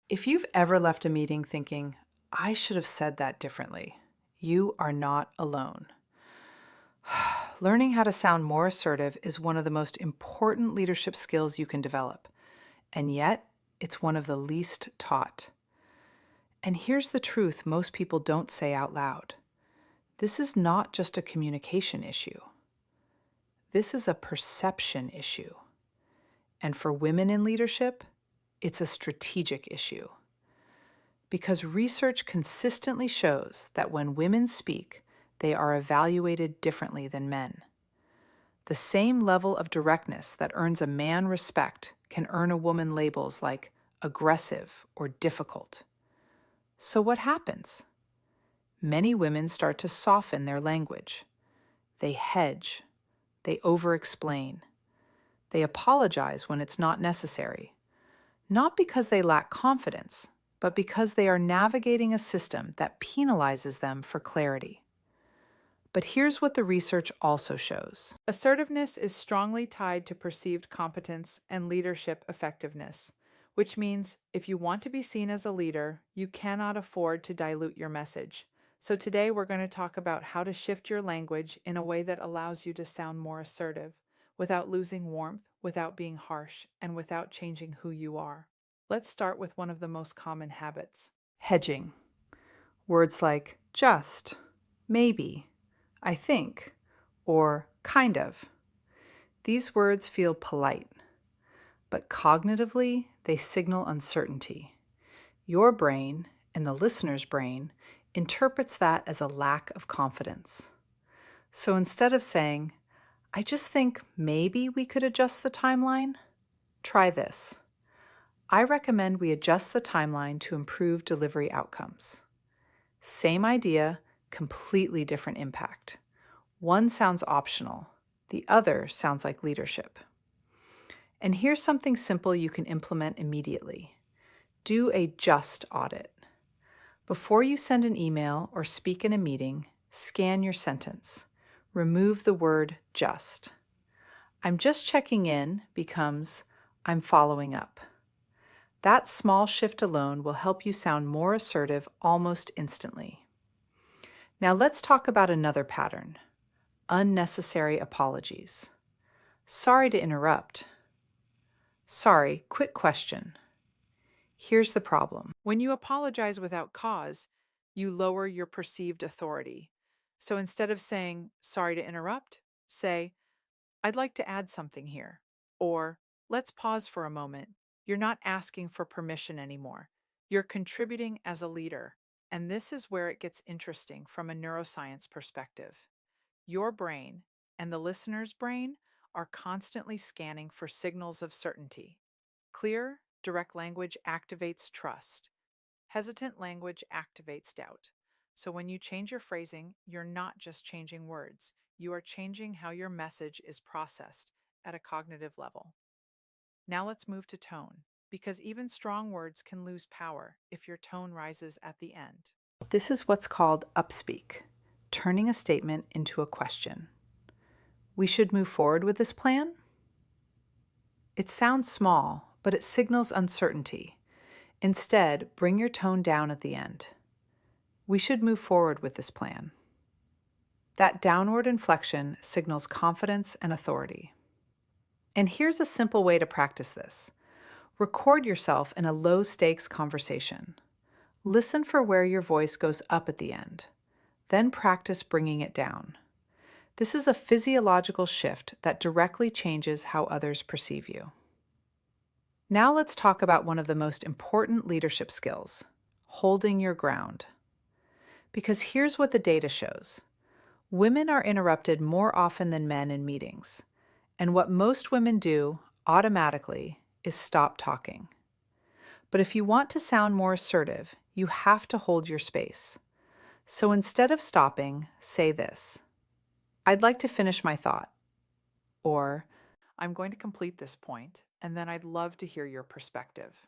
If you've ever left a meeting thinking, I should have said that differently, you are not alone. Learning how to sound more assertive is one of the most important leadership skills you can develop, and yet it's one of the least taught. And here's the truth most people don't say out loud. This is not just a communication issue. This is a perception issue. And for women in leadership, it's a strategic issue. Because research consistently shows that when women speak, they are evaluated differently than men. The same level of directness that earns a man respect can earn a woman labels like aggressive or difficult. So what happens? Many women start to soften their language. They hedge. They overexplain. They apologize when it's not necessary. Not because they lack confidence, but because they are navigating a system that penalizes them for clarity. But here's what the research also shows. Assertiveness is strongly tied to perceived competence and leadership effectiveness, which means if you want to be seen as a leader, you cannot afford to dilute your message. So today we're going to talk about how to shift your language in a way that allows you to sound more assertive, without losing warmth, without being harsh, and without changing who you are. Let's start with one of the most common habits. Hedging. Words like just, maybe, I think, or kind of. These words feel polite, but cognitively, they signal uncertainty. Your brain, and the listener's brain, interprets that as a lack of confidence. So instead of saying, I just think maybe we could adjust the timeline, try this. I recommend we adjust the timeline to improve delivery outcomes. Same idea, completely different impact. One sounds optional, the other sounds like leadership. And here's something simple you can implement immediately. Do a just audit. Before you send an email or speak in a meeting, scan your sentence. Remove the word just. I'm just checking in becomes I'm following up. That small shift alone will help you sound more assertive almost instantly. Now let's talk about another pattern. Unnecessary apologies. Sorry to interrupt. Sorry, quick question. Here's the problem. When you apologize without cause, you lower your perceived authority. So instead of saying, sorry to interrupt, say, I'd like to add something here. Or, let's pause for a moment. You're not asking for permission anymore. You're contributing as a leader. And this is where it gets interesting from a neuroscience perspective. Your brain and the listener's brain are constantly scanning for signals of certainty. Clear, direct language activates trust. Hesitant language activates doubt. So when you change your phrasing, you're not just changing words, you are changing how your message is processed at a cognitive level. Now let's move to tone, because even strong words can lose power if your tone rises at the end. This is what's called upspeak, turning a statement into a question. We should move forward with this plan? It sounds small, but it signals uncertainty. Instead, bring your tone down at the end. We should move forward with this plan. That downward inflection signals confidence and authority. And here's a simple way to practice this. Record yourself in a low-stakes conversation. Listen for where your voice goes up at the end. Then practice bringing it down. This is a physiological shift that directly changes how others perceive you. Now let's talk about one of the most important leadership skills, holding your ground. Because here's what the data shows. Women are interrupted more often than men in meetings, and what most women do automatically is stop talking. But if you want to sound more assertive, you have to hold your space. So instead of stopping, say this. I'd like to finish my thought. Or, I'm going to complete this point, and then I'd love to hear your perspective.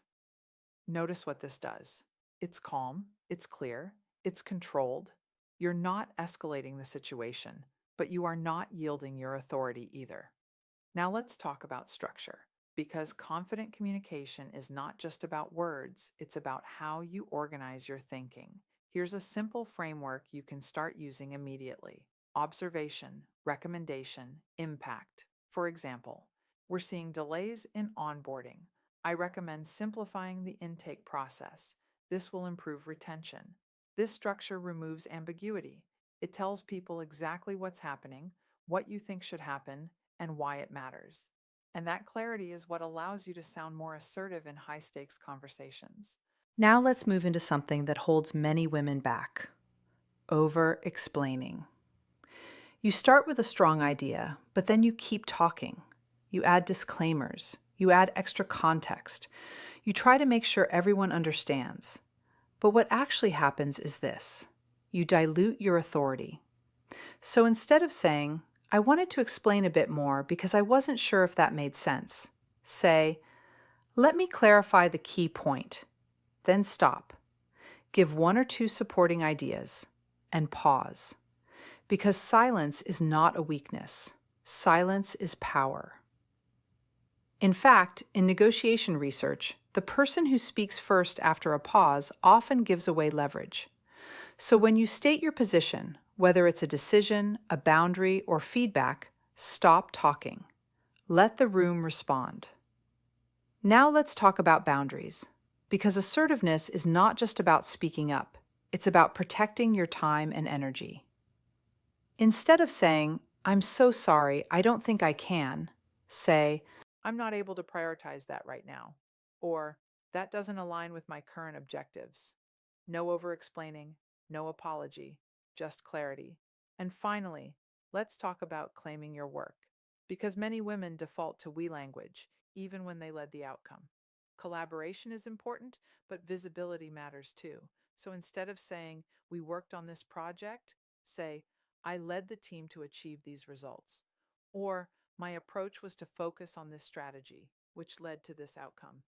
Notice what this does. It's calm, it's clear, it's controlled. You're not escalating the situation, but you are not yielding your authority either. Now let's talk about structure, Because confident communication is not just about words, it's about how you organize your thinking. Here's a simple framework you can start using immediately: observation, recommendation, impact. For example, we're seeing delays in onboarding. I recommend simplifying the intake process. This will improve retention. This structure removes ambiguity. It tells people exactly what's happening, what you think should happen, and why it matters. And that clarity is what allows you to sound more assertive in high stakes conversations. Now let's move into something that holds many women back: over explaining. You start with a strong idea, but then you keep talking. You add disclaimers, you add extra context. You try to make sure everyone understands. But what actually happens is this: you dilute your authority. So instead of saying, "I wanted to explain a bit more because I wasn't sure if that made sense," say, "Let me clarify the key point." Then stop. Give one or two supporting ideas and pause. Because silence is not a weakness. Silence is power. In fact, in negotiation research, the person who speaks first after a pause often gives away leverage. So when you state your position, whether it's a decision, a boundary, or feedback, stop talking. Let the room respond. Now let's talk about boundaries, because assertiveness is not just about speaking up. It's about protecting your time and energy. Instead of saying, "I'm so sorry, I don't think I can," say, "I'm not able to prioritize that right now," or "That doesn't align with my current objectives." No over-explaining, no apology, just clarity. And finally, let's talk about claiming your work, because many women default to we language, even when they led the outcome. Collaboration is important, but visibility matters too. So instead of saying, "We worked on this project," say, "I led the team to achieve these results." Or, "My approach was to focus on this strategy, which led to this outcome."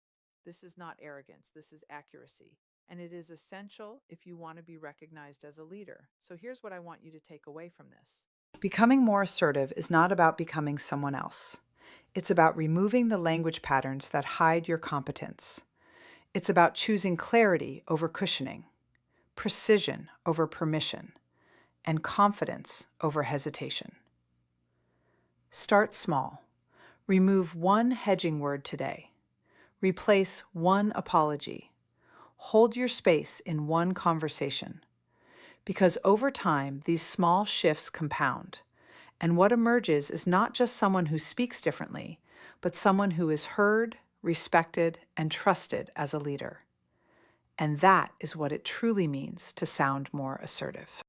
This is not arrogance, this is accuracy. And it is essential if you want to be recognized as a leader. So here's what I want you to take away from this: becoming more assertive is not about becoming someone else. It's about removing the language patterns that hide your competence. It's about choosing clarity over cushioning, precision over permission, and confidence over hesitation. Start small. Remove one hedging word today. Replace one apology. Hold your space in one conversation. Because over time, these small shifts compound. And what emerges is not just someone who speaks differently, but someone who is heard, respected, and trusted as a leader. And that is what it truly means to sound more assertive.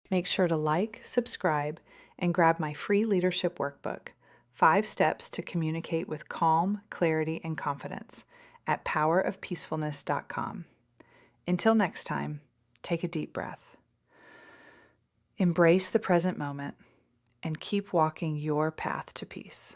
Make sure to like, subscribe, and grab my free leadership workbook, 5 Steps to Communicate with Calm, Clarity, and Confidence, at powerofpeacefulness.com. Until next time, take a deep breath. Embrace the present moment and keep walking your path to peace.